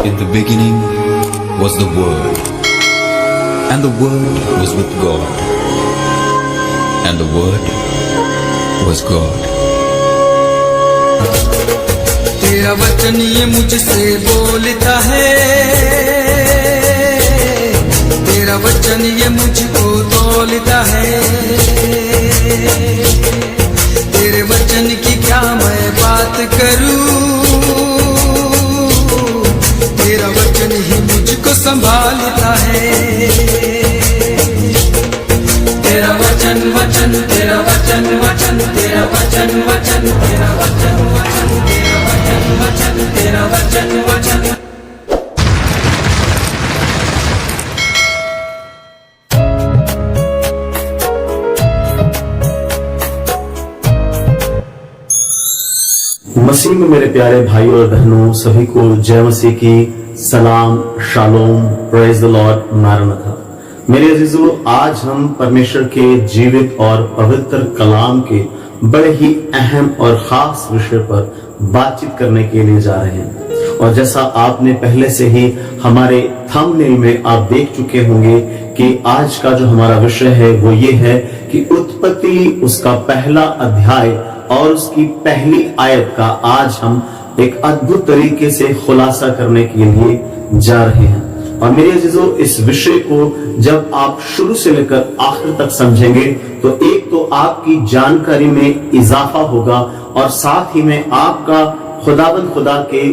In the beginning was the Word, and the Word was with God, and the Word was God. तेरा वचन ये मुझसे बोलता है, तेरा वचन ये मुझको तौलता है। तेरे वचन की क्या मैं बात करूं, तेरा वचन ही मुझको संभालता है। तेरा वचन वचन तेरा वचन वचन तेरा वचन वचन तेरा वचन वचन तेरा वचन वचन तेरा वचन वचन। मसीह में मेरे प्यारे भाई और बहनों, सभी को जय मसीह की सलाम, शालोम, प्रेज द लॉर्ड, मारनाथा। मेरे अजीजों, आज हम परमेश्वर के जीवित और पवित्र कलाम के बड़े ही अहम और खास विषय पर बातचीत करने के लिए जा रहे हैं। और जैसा आपने पहले से ही हमारे थंबनेल में आप देख चुके होंगे कि आज का जो हमारा विषय है वो ये है कि उत्पत्ति उसका पहला अध्याय और उसकी पहली आयत का आज हम एक अद्भुत तरीके से खुलासा करने के लिए जा रहे हैं। और मेरे अजीजों, इस विषय को जब आप शुरू से लेकर आखिर तक समझेंगे तो एक तो आपकी जानकारी में इजाफा होगा और साथ ही में आपका खुदावंद खुदा के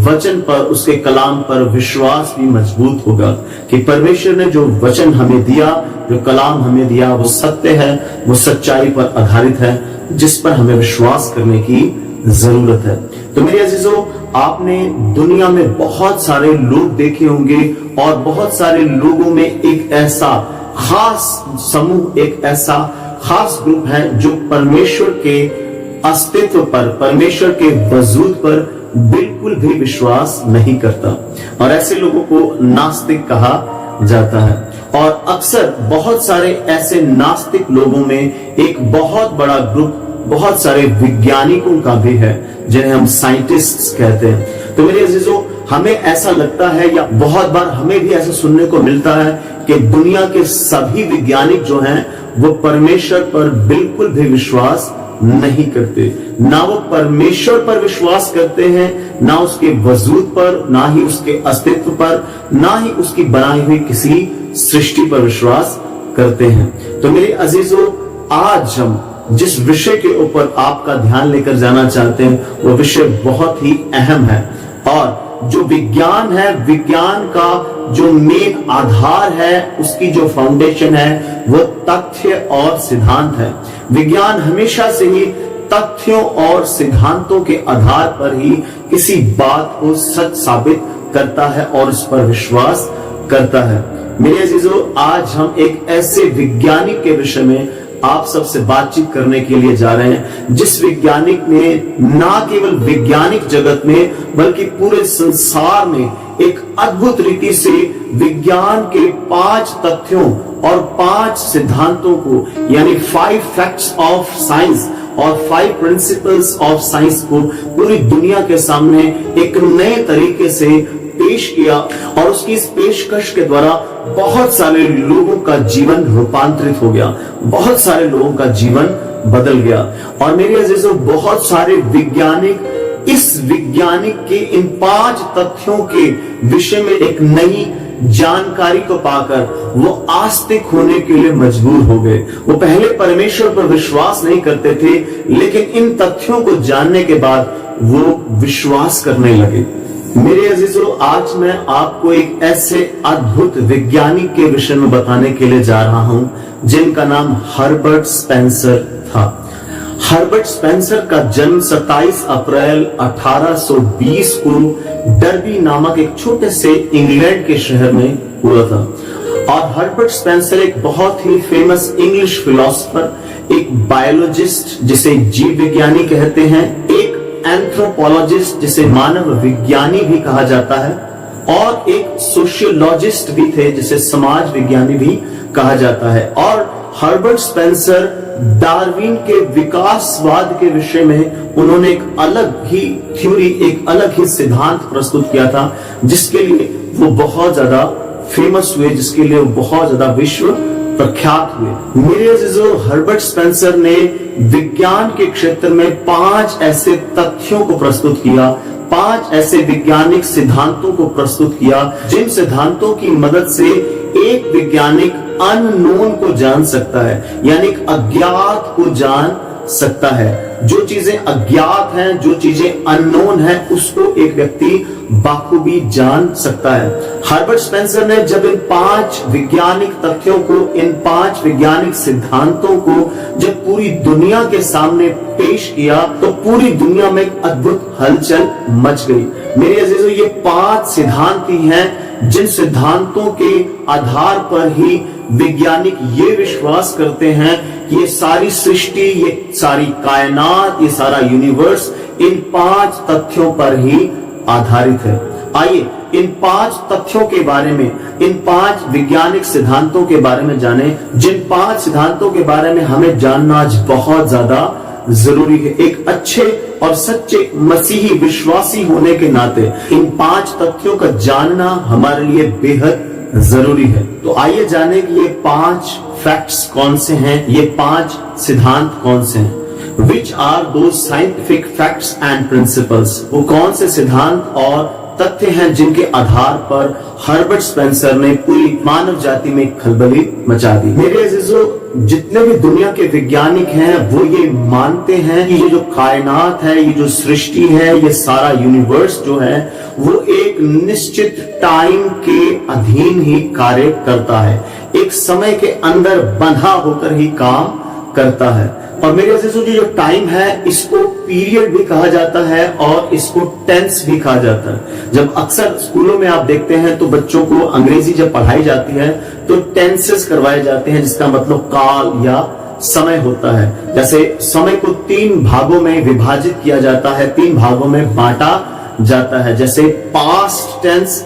वचन पर, उसके कलाम पर विश्वास भी मजबूत होगा कि परमेश्वर ने जो वचन हमें दिया, जो कलाम हमें दिया, वो सत्य है, वो सच्चाई पर आधारित है, जिस पर हमें विश्वास करने की जरूरत है। तो मेरे अजीजों, आपने दुनिया में बहुत सारे लोग देखे होंगे और बहुत सारे लोगों में एक ऐसा खास समूह, एक ऐसा खास ग्रुप है जो परमेश्वर के अस्तित्व पर, परमेश्वर के वजूद पर बिल्कुल भी विश्वास नहीं करता और ऐसे लोगों को नास्तिक कहा जाता है। और अक्सर बहुत सारे ऐसे नास्तिक लोगों में एक बहुत बड़ा ग्रुप बहुत सारे वैज्ञानिकों का भी है जिन्हें हम साइंटिस्ट्स कहते हैं। तो मेरे अजीजों, हमें ऐसा लगता है या बहुत बार हमें भी ऐसा सुनने को मिलता है कि दुनिया के सभी वैज्ञानिक जो हैं वो परमेश्वर पर बिल्कुल भी विश्वास नहीं करते, ना वो परमेश्वर पर विश्वास करते हैं, ना उसके वजूद पर, ना ही उसके अस्तित्व पर, ना ही उसकी बनाई हुई किसी सृष्टि पर विश्वास करते हैं। तो मेरे अजीजों, आज हम जिस विषय के ऊपर आपका ध्यान लेकर जाना चाहते हैं वो विषय बहुत ही अहम है। और जो विज्ञान है, विज्ञान का जो मेन आधार है, उसकी जो फाउंडेशन है वो तथ्य और सिद्धांत है। विज्ञान हमेशा से ही तथ्यों और सिद्धांतों के आधार पर ही किसी बात को सच साबित करता है और उस पर विश्वास करता है। मेरे अजीजों, आज हम एक ऐसे वैज्ञानिक के विषय में आप सबसे बातचीत करने के लिए जा रहे हैं जिस वैज्ञानिक ने ना केवल वैज्ञानिक जगत में बल्कि पूरे संसार में एक अद्भुत रीति से विज्ञान के 5 तथ्यों और 5 सिद्धांतों को, यानी 5 फैक्ट्स ऑफ साइंस और 5 प्रिंसिपल्स ऑफ साइंस को पूरी दुनिया के सामने एक नए तरीके से पेश किया। और उसकी इस पेशकश के द्वारा बहुत सारे लोगों का जीवन रूपांतरित हो गया, बहुत सारे लोगों का जीवन बदल गया। और मेरे अजीजों, बहुत सारे वैज्ञानिक इस वैज्ञानिक के इन 5 तथ्यों के विषय में एक नई जानकारी को पाकर वो आस्तिक होने के लिए मजबूर हो गए। वो पहले परमेश्वर पर विश्वास नहीं करते थे, लेकिन इन तथ्यों को जानने के बाद वो विश्वास करने लगे। मेरे अजीजों, आज मैं आपको एक ऐसे अद्भुत वैज्ञानिक के विषय में बताने के लिए जा रहा हूं जिनका नाम हर्बर्ट स्पेंसर था। हर्बर्ट स्पेंसर का जन्म 27 अप्रैल 1820 को डर्बी नामक एक छोटे से इंग्लैंड के शहर में हुआ था। और हर्बर्ट स्पेंसर एक बहुत ही फेमस इंग्लिश फिलोसोफर, एक बायोलॉजिस्ट जिसे जीव विज्ञानी कहते हैं, एक एंथ्रोपोलॉजिस्ट जिसे मानव विज्ञानी भी कहा जाता है, और एक सोशियोलॉजिस्ट भी थे जिसे समाज विज्ञानी भी कहा जाता है। और हर्बर्ट स्पेंसर डार्विन के विकासवाद के विषय में उन्होंने एक अलग ही थ्योरी, एक अलग ही सिद्धांत प्रस्तुत किया था, जिसके लिए वो बहुत ज्यादा फेमस हुए, जिसके लिए वो बहुत ज्यादा विश्व प्रख्यात हुए। मेरे अजीजों, हर्बर्ट स्पेंसर ने विज्ञान के क्षेत्र में 5 ऐसे तथ्यों को प्रस्तुत किया, 5 ऐसे वैज्ञानिक सिद्धांतों को प्रस्तुत किया, जिन सिद्धांतों की मदद से एक वैज्ञानिक अननोन को जान सकता है, यानी अज्ञात को जान सकता है। जो चीजें अज्ञात हैं, जो चीजें अननोन हैं, उसको एक व्यक्ति बाखूबी जान सकता है। हर्बर्ट स्पेंसर ने जब इन 5 वैज्ञानिक तथ्यों को, इन 5 वैज्ञानिक सिद्धांतों को जब पूरी दुनिया के सामने पेश किया, तो पूरी दुनिया में एक अद्भुत हलचल मच गई। मेरे अजीजों, ये 5 सिद्धांत ही हैं जिन सिद्धांतों के आधार पर ही वैज्ञानिक ये विश्वास करते हैं कि ये सारी सृष्टि, ये सारी कायनात, ये सारा यूनिवर्स इन 5 तथ्यों पर ही आधारित है। आइए इन 5 तथ्यों के बारे में, इन 5 वैज्ञानिक सिद्धांतों के बारे में जाने, जिन 5 सिद्धांतों के बारे में हमें जानना आज बहुत ज्यादा जरूरी है। एक अच्छे और सच्चे मसीही विश्वासी होने के नाते इन 5 तथ्यों का जानना हमारे लिए बेहद जरूरी है। तो आइए जाने कि ये 5 फैक्ट्स कौन से हैं, ये 5 सिद्धांत कौन से हैं। Which are those scientific facts and principles? वो कौन से सिद्धांत और तथ्य हैं जिनके आधार पर हर्बर्ट स्पेंसर ने पूरी मानव जाति में खलबली मचा दी। मेरे अजीजों, जितने भी दुनिया के वैज्ञानिक हैं वो ये मानते हैं कि ये जो कायनात है, ये जो सृष्टि है, ये सारा यूनिवर्स जो है वो एक निश्चित टाइम के अधीन ही कार्य करता है, एक समय के अंदर बंधा होकर ही काम करता है। और मेरे अजीजों, जो टाइम है इसको पीरियड भी कहा जाता है और इसको टेंस भी कहा जाता है। जब अक्सर स्कूलों में आप देखते हैं तो बच्चों को अंग्रेजी जब पढ़ाई जाती है तो टेंसेस करवाए जाते हैं, जिसका मतलब काल या समय होता है। जैसे समय को 3 भागों में विभाजित किया जाता है, 3 भागों में बांटा जाता है, जैसे पास्ट टेंस,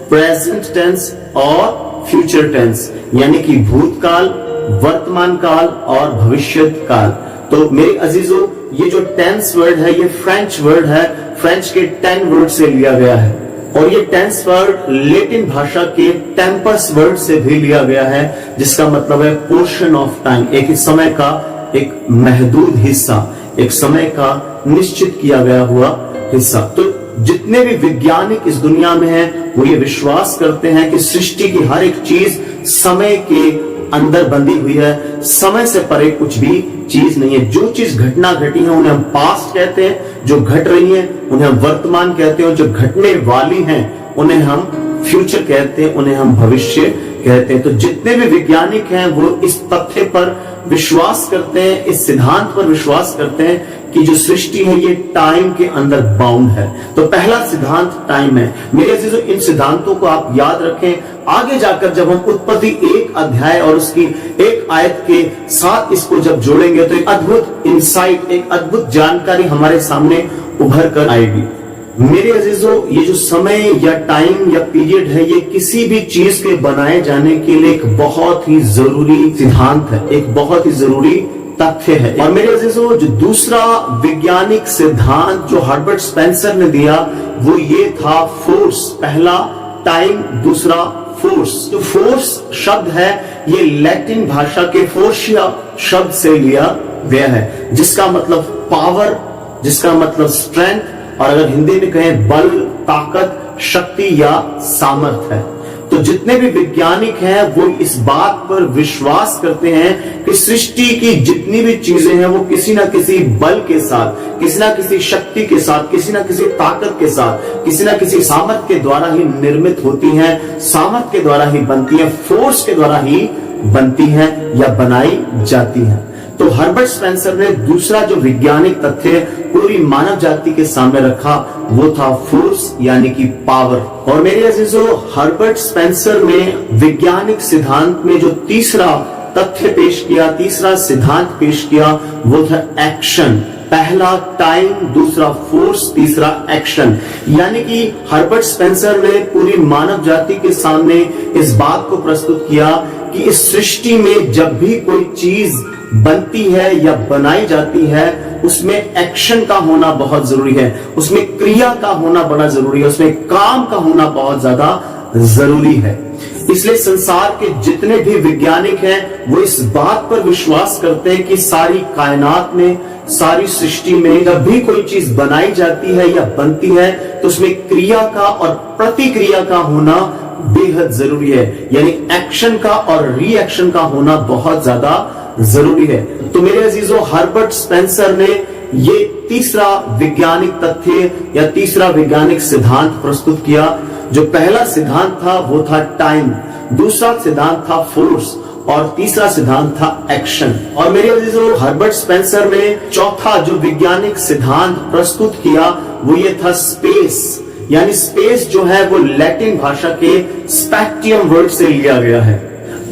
प्रेजेंट टेंस और फ्यूचर टेंस, यानी कि भूतकाल, वर्तमान काल और भविष्य काल। तो मेरे अजीजों, ये जो टेंस वर्ड है ये फ्रेंच वर्ड है, फ्रेंच के 10 वर्ड से लिया गया है। और ये टेंस वर्ड लैटिन भाषा के टेम्पस वर्ड से भी लिया गया है, जिसका मतलब है पोर्शन ऑफ टाइम, एक समय का एक महदूद हिस्सा, एक समय का निश्चित किया गया हुआ हिस्सा। तो जितने भी वैज्ञानिक इस दुनिया में हैं वो ये विश्वास करते हैं कि सृष्टि की हर एक चीज समय के अंदर बंधी हुई है, समय से परे कुछ भी चीज नहीं है। जो चीज घटना घटी है उन्हें हम पास्ट कहते हैं, जो घट रही है उन्हें हम वर्तमान कहते हैं, जो घटने वाली हैं उन्हें हम फ्यूचर कहते हैं, उन्हें हम भविष्य कहते हैं। तो जितने भी वैज्ञानिक हैं वो इस तथ्य पर विश्वास करते हैं, इस सिद्धांत पर विश्वास करते हैं कि जो सृष्टि है ये टाइम के अंदर बाउंड है। तो पहला सिद्धांत टाइम है। मेरे अजीजों, इन सिद्धांतों को आप याद रखें, आगे जाकर जब हम उत्पत्ति 1 अध्याय और उसकी 1 आयत के साथ इसको जब जोड़ेंगे तो एक अद्भुत इंसाइट, एक अद्भुत जानकारी हमारे सामने उभर कर आएगी। मेरे अजीजों, ये जो समय या टाइम या पीरियड है ये किसी भी चीज के बनाए जाने के लिए एक बहुत ही जरूरी सिद्धांत है, एक बहुत ही जरूरी तथ्य है। और मेरे अजीजों, जो दूसरा वैज्ञानिक सिद्धांत जो हर्बर्ट स्पेंसर ने दिया वो ये था फोर्स। पहला टाइम, दूसरा फोर्स। जो फोर्स शब्द है ये लैटिन भाषा के फोर्शिया शब्द से लिया गया है, जिसका मतलब पावर, जिसका मतलब स्ट्रेंथ, और अगर हिंदी में कहें बल, ताकत, शक्ति या सामर्थ्य है। तो जितने भी वैज्ञानिक हैं वो इस बात पर विश्वास करते हैं कि सृष्टि की जितनी भी चीजें हैं वो किसी ना किसी बल के साथ, किसी ना किसी शक्ति के साथ, किसी ना किसी ताकत के साथ, किसी ना किसी सामर्थ्य के द्वारा ही निर्मित होती हैं, सामर्थ्य के द्वारा ही बनती हैं, फोर्स के द्वारा ही बनती हैं या बनाई जाती हैं। तो हर्बर्ट स्पेंसर ने दूसरा जो वैज्ञानिक तथ्य पूरी मानव जाति के सामने रखा वो था फोर्स, यानी कि पावर। और मेरे अजीजों, हर्बर्ट स्पेंसर ने वैज्ञानिक सिद्धांत में जो तीसरा तथ्य पेश किया, तीसरा सिद्धांत पेश किया वो था एक्शन। पहला टाइम, दूसरा फोर्स, तीसरा एक्शन। यानी कि हर्बर्ट स्पेंसर ने पूरी मानव जाति के सामने इस बात को प्रस्तुत किया कि इस सृष्टि में जब भी कोई चीज बनती है या बनाई जाती है, उसमें एक्शन का होना बहुत जरूरी है, उसमें क्रिया का होना बड़ा जरूरी है, उसमें काम का होना बहुत ज्यादा जरूरी है। इसलिए संसार के जितने भी वैज्ञानिक हैं वो इस बात पर विश्वास करते हैं कि सारी कायनात में, सारी सृष्टि में जब भी कोई चीज बनाई जाती है या बनती है तो उसमें क्रिया का और प्रतिक्रिया का होना बेहद जरूरी है, यानी एक्शन का और रिएक्शन का होना बहुत ज्यादा जरूरी है। तो मेरे अजीजों, हर्बर्ट स्पेंसर ने ये तीसरा वैज्ञानिक तथ्य या तीसरा वैज्ञानिक सिद्धांत प्रस्तुत किया। जो पहला सिद्धांत था वो था टाइम, दूसरा सिद्धांत था फोर्स और तीसरा सिद्धांत था एक्शन। और मेरे अजीजों, हर्बर्ट स्पेंसर ने चौथा जो वैज्ञानिक सिद्धांत प्रस्तुत किया वो ये था स्पेस। यानी स्पेस जो है वो लैटिन भाषा के स्पेक्टियम वर्ड से लिया गया है,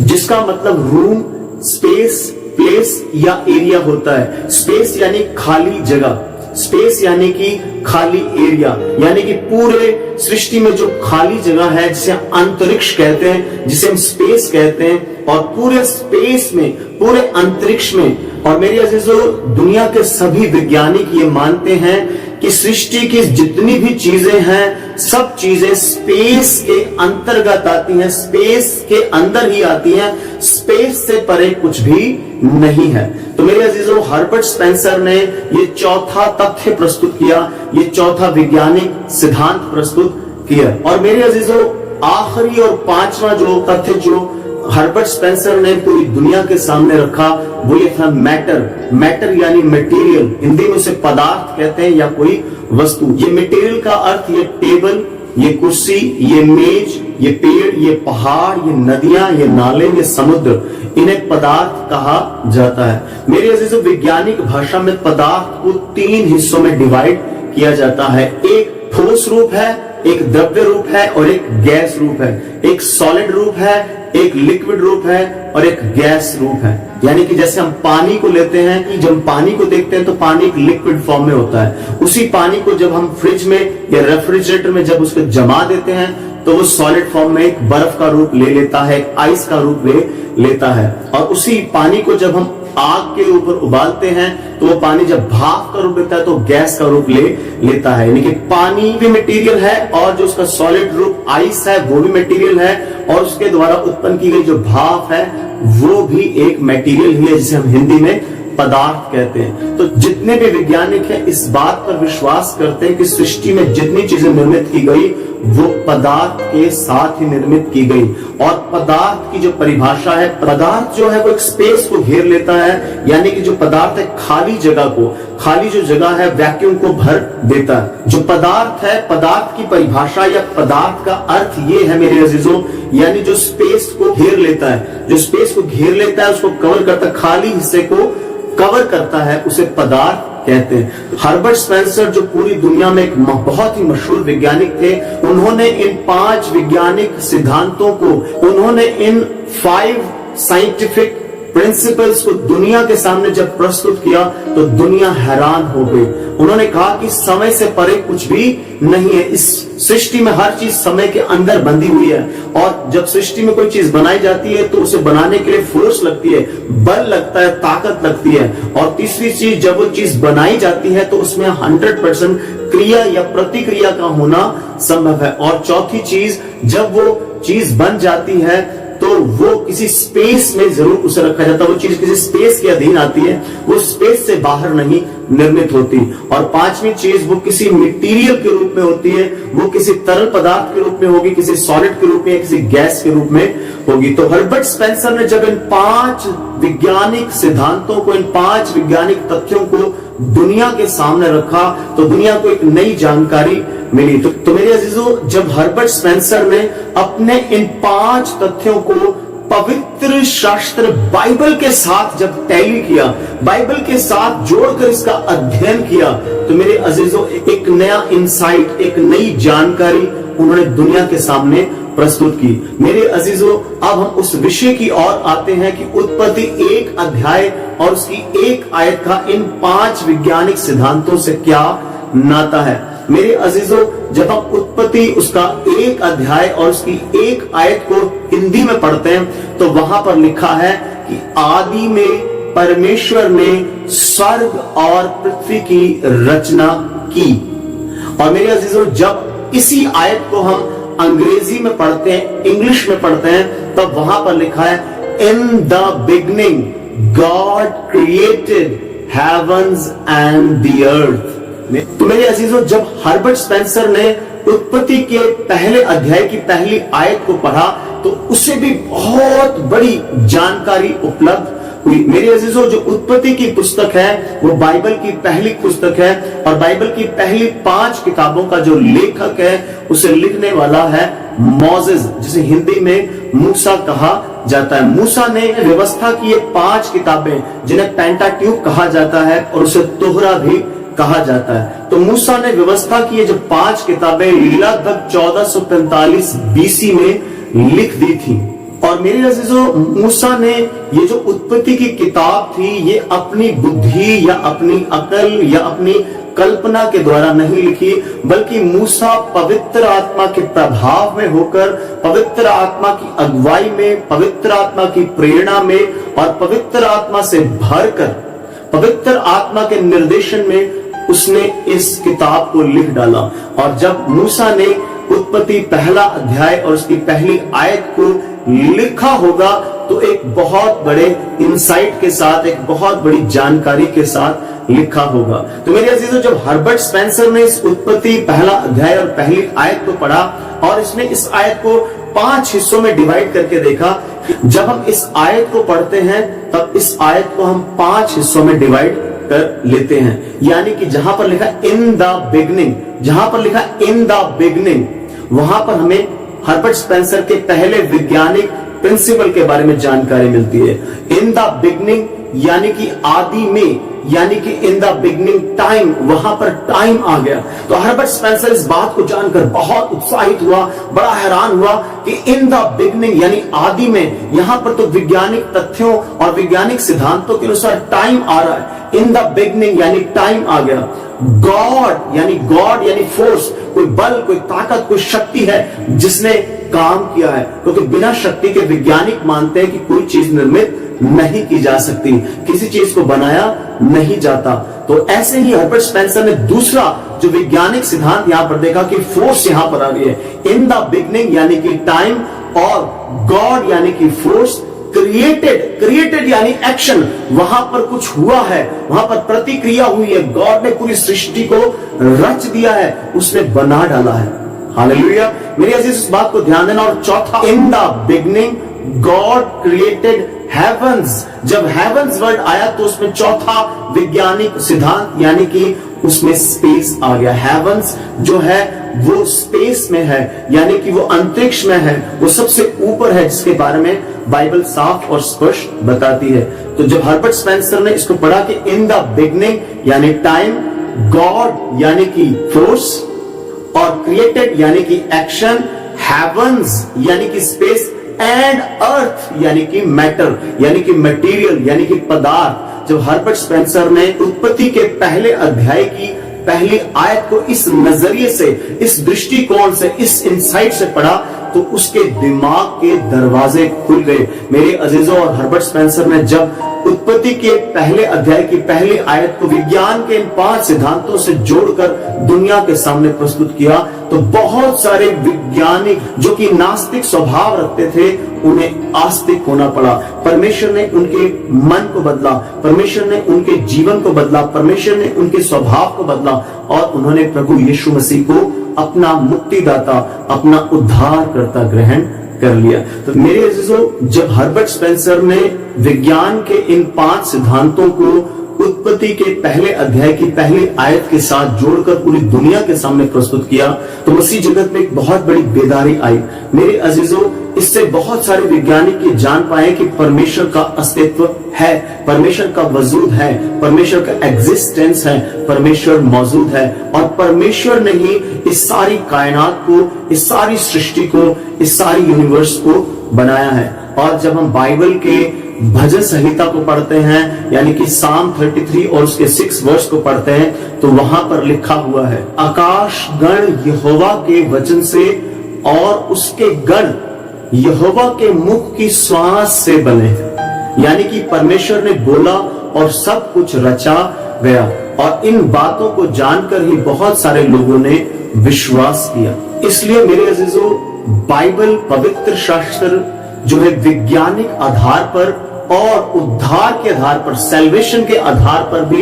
जिसका मतलब रूम, स्पेस, प्लेस या एरिया होता है। स्पेस यानी खाली जगह, स्पेस यानी कि खाली एरिया, यानी कि पूरे सृष्टि में जो खाली जगह है जिसे अंतरिक्ष कहते हैं, जिसे हम स्पेस कहते हैं, और पूरे स्पेस में, पूरे अंतरिक्ष में। और मेरे अजीजों, दुनिया के सभी वैज्ञानिक ये मानते हैं कि सृष्टि की जितनी भी चीजें हैं, सब चीजें स्पेस के अंतर्गत आती हैं, स्पेस के अंदर ही आती हैं, स्पेस से परे कुछ भी नहीं है। तो मेरे अजीजों, हर्बर्ट स्पेंसर ने ये चौथा तथ्य प्रस्तुत किया, ये चौथा वैज्ञानिक सिद्धांत प्रस्तुत किया। और मेरे अजीजों, आखिरी और पांचवा जो तथ्य जो हर्बर्ट स्पेंसर ने पूरी दुनिया के सामने रखा वो ये था मैटर। मैटर यानी मटेरियल, हिंदी में उसे पदार्थ कहते हैं या कोई वस्तु। ये मटेरियल का अर्थ ये टेबल, ये कुर्सी, ये मेज, ये पेड़, ये पहाड़, ये नदियां, ये नाले, ये समुद्र, इन्हें पदार्थ कहा जाता है। मेरे अजीजों, वैज्ञानिक भाषा में पदार्थ को 3 हिस्सों में डिवाइड किया जाता है। एक ठोस रूप है, एक द्रव्य रूप है और एक गैस रूप है। एक सॉलिड रूप है, एक लिक्विड रूप है और एक गैस रूप है। यानी कि जैसे हम पानी को लेते हैं, कि जब पानी को देखते हैं तो पानी एक लिक्विड फॉर्म में होता है। उसी पानी को जब हम फ्रिज में या रेफ्रिजरेटर में जब उसको जमा देते हैं तो वो सॉलिड फॉर्म में एक बर्फ का रूप ले लेता है, एक आइस का रूप ले लेता है। और उसी पानी को जब हम आग के ऊपर उबालते हैं तो वो पानी जब भाप का रूप लेता है तो गैस का रूप ले लेता है। यानी कि पानी भी मटेरियल है और जो उसका सॉलिड रूप आइस है वो भी मटेरियल है, और उसके द्वारा उत्पन्न की गई जो भाप है वो भी एक मटेरियल ही है, जिसे हम हिंदी में पदार्थ कहते हैं। तो जितने भी वैज्ञानिक हैं इस बात पर विश्वास करते हैं कि सृष्टि में जितनी चीजें निर्मित की गई वो पदार्थ के साथ ही निर्मित की गई। और पदार्थ की जो परिभाषा है, पदार्थ जो है वो एक स्पेस को घेर लेता है, यानी कि जो पदार्थ है खाली जगह को, खाली जो जगह है वैक्यूम को भर देता है। जो पदार्थ है, पदार्थ की परिभाषा या पदार्थ का अर्थ ये है मेरे अजीजों, यानी जो स्पेस को घेर लेता है, जो स्पेस को घेर लेता है, उसको कवर करता है, खाली हिस्से को कवर करता है, उसे पदार्थ कहते हैं। हर्बर्ट स्पेंसर जो पूरी दुनिया में एक बहुत ही मशहूर वैज्ञानिक थे, उन्होंने इन 5 वैज्ञानिक सिद्धांतों को, उन्होंने इन 5 साइंटिफिक प्रिंसिपल्स को दुनिया के सामने जब प्रस्तुत किया तो दुनिया हैरान हो गई। उन्होंने कहा कि समय से परे कुछ भी नहीं है, इस सृष्टि में हर चीज समय के अंदर बंधी हुई है। और जब सृष्टि में कोई चीज बनाई जाती है तो उसे बनाने के लिए फोर्स लगती है, बल लगता है, ताकत लगती है। और तीसरी चीज, जब वो चीज बनाई जाती है तो उसमें 100% क्रिया या प्रतिक्रिया का होना संभव है। और चौथी चीज, जब वो चीज बन जाती है तो वो किसी स्पेस में जरूर उसे रखा जाता है, वो चीज किसी स्पेस के अधीन आती है, वो स्पेस से बाहर नहीं निर्मित होती। और 5वीं चीज, वो किसी मटेरियल के रूप में होती है, वो किसी तरल पदार्थ के रूप में होगी, किसी सॉलिड के रूप में, किसी गैस के रूप में होगी। तो हर्बर्ट स्पेंसर ने जब इन 5 वैज्ञानिक सिद्धांतों को, इन 5 वैज्ञानिक तथ्यों को दुनिया के सामने रखा तो दुनिया को एक नई जानकारी मिली। तो मेरे अजीजों, जब हर्बर्ट स्पेंसर ने अपने इन 5 तथ्यों को पवित्र शास्त्र बाइबल के साथ जब टैली किया, बाइबल के साथ जोड़कर इसका अध्ययन किया, तो मेरे अजीजों एक नया इंसाइट, एक नई जानकारी उन्होंने दुनिया के सामने प्रस्तुत की। मेरे अजीजों, अब हम उस विषय की ओर आते हैं कि उत्पत्ति 1 अध्याय और उसकी 1 आयत का इन 5 वैज्ञानिक सिद्धांतों से क्या नाता है। मेरे अजीजों, जब हम उत्पत्ति उसका एक अध्याय और उसकी एक आयत को हिंदी में पढ़ते हैं तो वहां पर लिखा है कि आदि में परमेश्वर ने स्वर्ग और पृथ्वी की रचना की। और मेरे अजीजों, जब इसी आयत को हम अंग्रेजी में पढ़ते हैं, इंग्लिश में पढ़ते हैं, तब वहां पर लिखा है in the beginning God created heavens and the earth. तो मेरे अजीजों, जब हर्बर्ट स्पेंसर ने उत्पत्ति के पहले अध्याय की पहली आयत को पढ़ा तो उसे भी बहुत बड़ी जानकारी उपलब्ध हुई। मेरे अजीजों, जो उत्पत्ति की पुस्तक है वो बाइबल की पहली पुस्तक है और बाइबल की पहली 5 किताबों का जो लेखक है उसे लिखने वाला है मोसेस, जिसे हिंदी में मूसा कहा जाता है। मूसा ने व्यवस्था की ये 5 किताबें जिन्हें पेंटाट्यूक कहा जाता है और उसे तोहरा भी कहा जाता है। तो मूसा ने व्यवस्था की ये जो 5 किताबें लगभग 1445 बीसी में लिख दी थी। और मेरे अजीजों, मूसा ने ये जो उत्पत्ति की किताब थी ये अपनी बुद्धि या अपनी अकल या अपनी कल्पना के द्वारा नहीं लिखी, बल्कि मूसा पवित्र आत्मा के प्रभाव में होकर, पवित्र आत्मा की अगुवाई में, पवित्र आत्मा की प्रेरणा में और पवित्र आत्मा से भरकर, पवित्र आत्मा के निर्देशन में उसने इस किताब को लिख डाला। और जब मूसा ने उत्पत्ति पहला अध्याय और उसकी पहली आयत को लिखा होगा तो एक बहुत बड़े इंसाइट के साथ, एक बहुत बड़ी जानकारी के साथ लिखा होगा। तो मेरे अजीजों, जब हर्बर्ट स्पेंसर ने इस उत्पत्ति पहला अध्याय और पहली आयत को पढ़ा और इसने इस आयत को 5 हिस्सों में डिवाइड करके देखा, जब हम इस आयत को पढ़ते हैं तब इस आयत को हम 5 हिस्सों में डिवाइड कर लेते हैं। यानी कि जहां पर लिखा इन द बिगनिंग, जहां पर लिखा इन द बिगनिंग, वहां पर हमें हर्बर्ट स्पेंसर के पहले वैज्ञानिक प्रिंसिपल के बारे में जानकारी मिलती है। इन द बिगनिंग यानी कि आदि में, यानी कि इन द बिगनिंग टाइम, वहां पर टाइम आ गया। तो हर्बर्ट स्पेंसर इस बात को जानकर बहुत उत्साहित हुआ, बड़ा हैरान हुआ कि इन द बिगनिंग यानी आदि में, यहां पर तो वैज्ञानिक तथ्यों और वैज्ञानिक सिद्धांतों के अनुसार टाइम आ रहा है। इन द बिगनिंग यानी टाइम आ गया। गॉड यानी फोर्स, कोई बल, कोई ताकत, कोई शक्ति है जिसने काम किया है, क्योंकि बिना शक्ति के वैज्ञानिक मानते हैं कि कोई चीज निर्मित नहीं की जा सकती, किसी चीज को बनाया नहीं जाता। तो ऐसे ही हर्बर्ट स्पेंसर ने दूसरा जो वैज्ञानिक सिद्धांत यहां पर देखा कि फोर्स यहां पर आ रही है। इन द बिगनिंग यानी कि टाइम और गॉड यानी कि फोर्स, क्रिएटेड यानी एक्शन, वहां पर कुछ हुआ है, वहां पर प्रतिक्रिया हुई है। गॉड ने पूरी सृष्टि को रच दिया है, उसने बना डाला है। हालेलुया। मेरे अजीज, इस बात को ध्यान देना। और चौथा, in the beginning God created heavens. जब हेवंस वर्ड आया तो उसमें चौथा वैज्ञानिक सिद्धांत यानी कि उसमें स्पेस आ गया। हेवंस जो है वो स्पेस में है, यानी कि वो अंतरिक्ष में है, वो सबसे ऊपर है, जिसके बारे में बाइबल साफ और स्पष्ट बताती है। तो जब हर्बर्ट स्पेंसर ने इसको पढ़ा कि इन द बिगनिंग यानी टाइम, गॉड यानी कि फोर्स और क्रिएटेड यानी कि एक्शन, हेवंस यानी कि स्पेस एंड अर्थ यानी कि मैटर यानी कि मटेरियल यानी कि पदार्थ, जब हर्बर्ट स्पेंसर ने उत्पत्ति के पहले अध्याय की पहली आयत को इस नजरिए से, इस दृष्टिकोण से, इस इंसाइट से पढ़ा तो उसके दिमाग के दरवाजे खुल गए। मेरे अजीजों, और हर्बर्ट स्पेंसर ने जब उत्पत्ति के पहले अध्याय की पहली आयत को विज्ञान के इन 5 सिद्धांतों से जोड़कर दुनिया के सामने प्रस्तुत किया तो बहुत सारे वैज्ञानिक जो कि नास्तिक स्वभाव रखते थे उन्हें आस्तिक होना पड़ा। परमेश्वर ने उनके मन को बदला, परमेश्वर ने उनके जीवन को बदला, परमेश्वर ने उनके स्वभाव को बदला और उन्होंने प्रभु यीशु मसीह को अपना मुक्तिदाता, अपना उद्धारकर्ता ग्रहण कर लिया। तो मेरे अजीजों, जब हर्बर्ट स्पेंसर ने विज्ञान के इन 5 सिद्धांतों को उत्पत्ति के पहले अध्याय की पहली आयत के साथ जोड़कर पूरी दुनिया के सामने प्रस्तुत किया तो मसीह जगत में एक बहुत बड़ी बेदारी आई। मेरे अजीजों, इससे बहुत सारे वैज्ञानिक ये जान पाए कि परमेश्वर का अस्तित्व है, परमेश्वर का वजूद है, परमेश्वर का एग्जिस्टेंस है, परमेश्वर मौजूद है और परमेश्वर ने ही इस सारी कायनात को, इस सारी सृष्टि को, इस सारी यूनिवर्स को बनाया है। और जब हम बाइबल के भजन संहिता को पढ़ते हैं, यानी कि साम 33 और उसके 6 वर्ष को पढ़ते हैं, तो वहां पर लिखा हुआ है, आकाश गण यहोवा के वचन से और उसके गण यहोवा के मुख की श्वास से बने हैं। यानी कि परमेश्वर ने बोला और सब कुछ रचा गया, और इन बातों को जानकर ही बहुत सारे लोगों ने विश्वास किया। इसलिए मेरे अजीजों, बाइबल पवित्र शास्त्र जो है वैज्ञानिक आधार पर और उद्धार के आधार पर, सैल्वेशन के आधार पर भी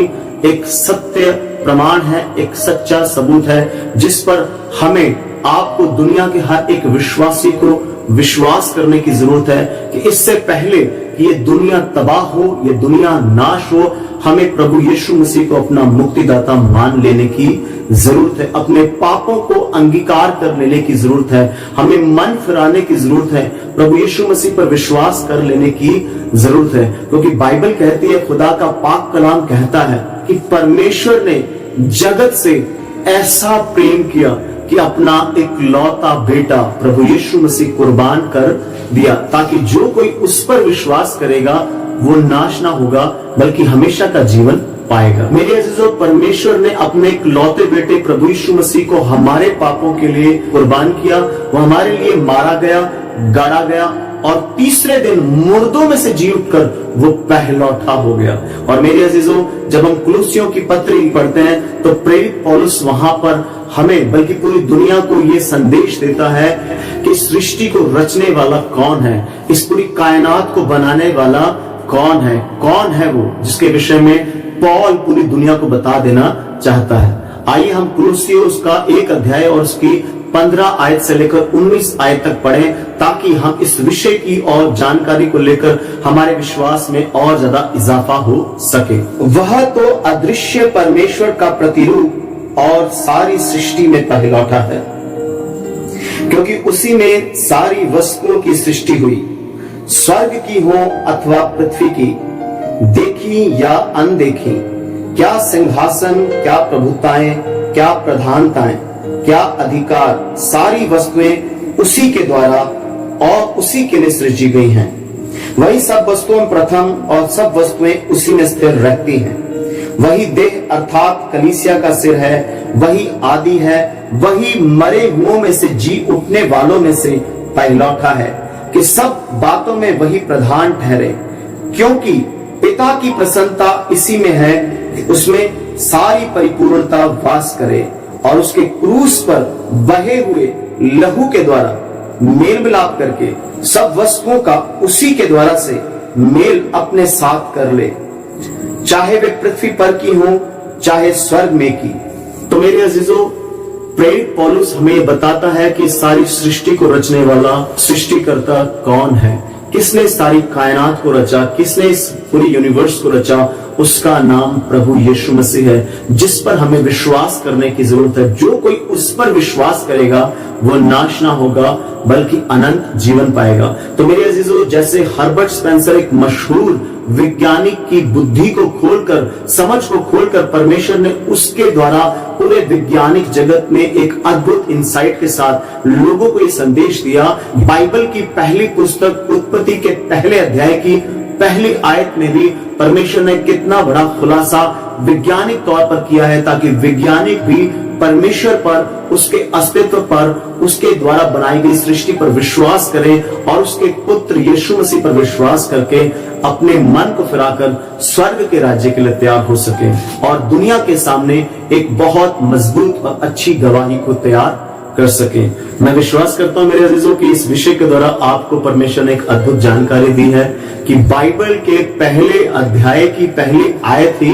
एक सत्य प्रमाण है, एक सच्चा सबूत है, जिस पर हमें आपको दुनिया के हर एक विश्वासी को विश्वास करने की जरूरत है कि इससे पहले कि ये दुनिया तबाह हो, ये दुनिया नाश हो, हमें प्रभु यीशु मसीह को अपना मुक्तिदाता मान लेने की जरूरत है। अपने पापों को अंगीकार कर लेने की जरूरत है, हमें मन फिराने की जरूरत है, प्रभु यीशु मसीह पर विश्वास कर लेने की जरूरत है। क्योंकि बाइबल कहती है, खुदा का पाक कलाम कहता है कि परमेश्वर ने जगत से ऐसा प्रेम किया कि अपना इकलौता बेटा प्रभु यीशु मसीह कुर्बान कर दिया, ताकि जो कोई उस पर विश्वास करेगा वो नाश ना होगा बल्कि हमेशा का जीवन पाएगा। मेरे अजीजों, परमेश्वर ने अपने इकलौते बेटे प्रभु यीशु मसीह को हमारे पापों के लिए कुर्बान किया। वो हमारे लिए मारा गया, गाड़ा गया, और तीसरे दिन मुर्दों में से जी उठकर वो पहलौठा हो गया। और मेरे अजीजों, जब हम कुलुस्सियों की पत्री पढ़ते हैं तो प्रेरित पौलुस वहां पर हमें, बल्कि पूरी दुनिया को ये संदेश देता है कि सृष्टि को रचने वाला कौन है, इस पूरी कायनात को बनाने वाला कौन है वो जिसके विषय में पौल पूरी दुनिया को बता देना चाहता है। आइए हम कुलुस्सियों उसका 1 अध्याय और उसकी 15 आयत से लेकर 19 आयत तक पढ़ें, ताकि हम इस विषय की और जानकारी को लेकर हमारे विश्वास में और ज्यादा इजाफा हो सके। वह तो अदृश्य परमेश्वर का प्रतिरूप और सारी सृष्टि में पहलौठा है, क्योंकि उसी में सारी वस्तुओं की सृष्टि हुई, स्वर्ग की हो अथवा पृथ्वी की, देखी या अनदेखी, क्या सिंहासन, क्या प्रभुताएं, क्या प्रधानताएं, क्या अधिकार, सारी वस्तुएं उसी के द्वारा और उसी के लिए सृजी गई हैं। वही सब वस्तुओं में प्रथम और सब वस्तुएं उसी में स्थिर रहती हैं। वही देह अर्थात कलीसिया का सिर है, वही आदि है, वही मरे हुओं में से जी उठने वालों में से पहलौठा है कि सब बातों में वही प्रधान ठहरे, क्योंकि पिता की प्रसन्नता इसी में है कि उसमें सारी परिपूर्णता वास करे, और उसके क्रूस पर बहे हुए लहू के द्वारा मेल मिलाप करके सब वस्तुओं का उसी के द्वारा से मेल अपने साथ कर ले, चाहे वे पृथ्वी पर की हो चाहे स्वर्ग में की। तो मेरे अजीजों, प्रेरित पौलुस हमें बताता है कि सारी सृष्टि को रचने वाला सृष्टिकर्ता कौन है, किसने सारी कायनात को रचा, किसने इस पूरी यूनिवर्स को रचा। उसका नाम प्रभु यीशु मसीह है, जिस पर हमें विश्वास करने की जरूरत है। जो कोई उस पर विश्वास करेगा वो नाश ना होगा बल्कि अनंत जीवन पाएगा। तो मेरे अजीजों, जैसे हर्बर्ट स्पेंसर एक मशहूर वैज्ञानिक की बुद्धि को खोलकर, समझ को खोलकर परमेश्वर ने उसके द्वारा पूरे वैज्ञानिक जगत में एक अद्भुत इंसाइट के साथ लोगों को ये संदेश दिया। बाइबल की पहली पुस्तक उत्पत्ति के पहले अध्याय की पहली आयत में भी परमेश्वर ने कितना बड़ा खुलासा वैज्ञानिक तौर पर किया है, ताकि वैज्ञानिक भी परमेश्वर पर, उसके अस्तित्व पर, उसके द्वारा बनाई गई सृष्टि पर विश्वास करें और उसके पुत्र यीशु मसीह पर विश्वास करके अपने मन को फिराकर स्वर्ग के राज्य के लिए तैयार हो सके और दुनिया के सामने एक बहुत मजबूत और अच्छी गवाही को तैयार कर सके। मैं विश्वास करता हूं मेरे अजीजों कि इस विषय के द्वारा आपको परमेश्वर ने एक अद्भुत जानकारी दी है कि बाइबल के पहले अध्याय की पहली आयत ही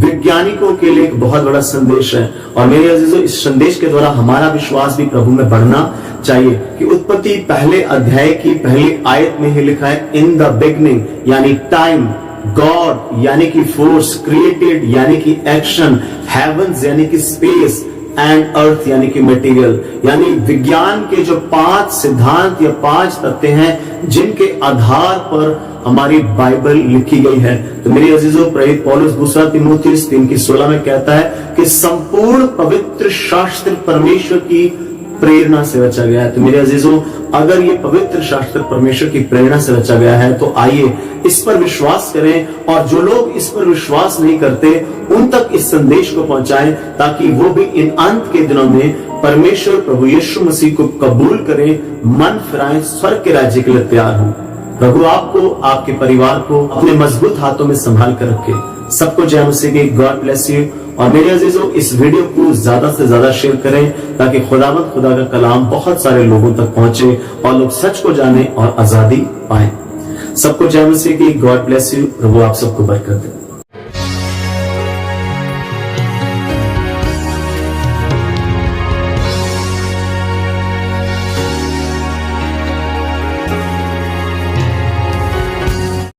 वैज्ञानिकों के लिए एक बहुत बड़ा संदेश है। और मेरे अजीजों, इस संदेश के द्वारा हमारा विश्वास भी प्रभु में बढ़ना चाहिए कि उत्पत्ति पहले अध्याय की पहली आयत में ही लिखा है, इन द बिगनिंग यानी टाइम, गॉड यानी कि फोर्स, क्रिएटेड यानी कि एक्शन, हेवंस यानी कि स्पेस, एंड अर्थ यानी कि मटेरियल। यानी विज्ञान के जो 5 सिद्धांत या 5 तथ्य हैं जिनके आधार पर हमारी बाइबल लिखी गई है। तो मेरे अजीजों, प्रेरित पौलुस 2 तीमुथियुस 3:16 में कहता है कि संपूर्ण पवित्र शास्त्र परमेश्वर की प्रेरणा से रचा गया है। तो मेरे अजीजों, अगर ये पवित्र शास्त्र परमेश्वर की प्रेरणा से रचा गया है तो आइए इस पर विश्वास करें, और जो लोग इस पर विश्वास नहीं करते उन तक इस संदेश को पहुंचाएं, ताकि वो भी इन अंत के दिनों में परमेश्वर प्रभु यीशु मसीह को कबूल करें, मन फिराएं, स्वर्ग के राज्य के लिए तैयार हों। प्रभु आपको, आपके परिवार को अपने मजबूत हाथों में संभाल कर रखे। सबको जय मसीह की। God bless you. और मेरे अजीजों, इस वीडियो को ज्यादा से ज्यादा शेयर करें, ताकि खुदा का कलाम बहुत सारे लोगों तक पहुंचे और लोग सच को जाने और आजादी पाएं। सबको जय मसीह की। God bless you. प्रभु आप सबको बरकत दे।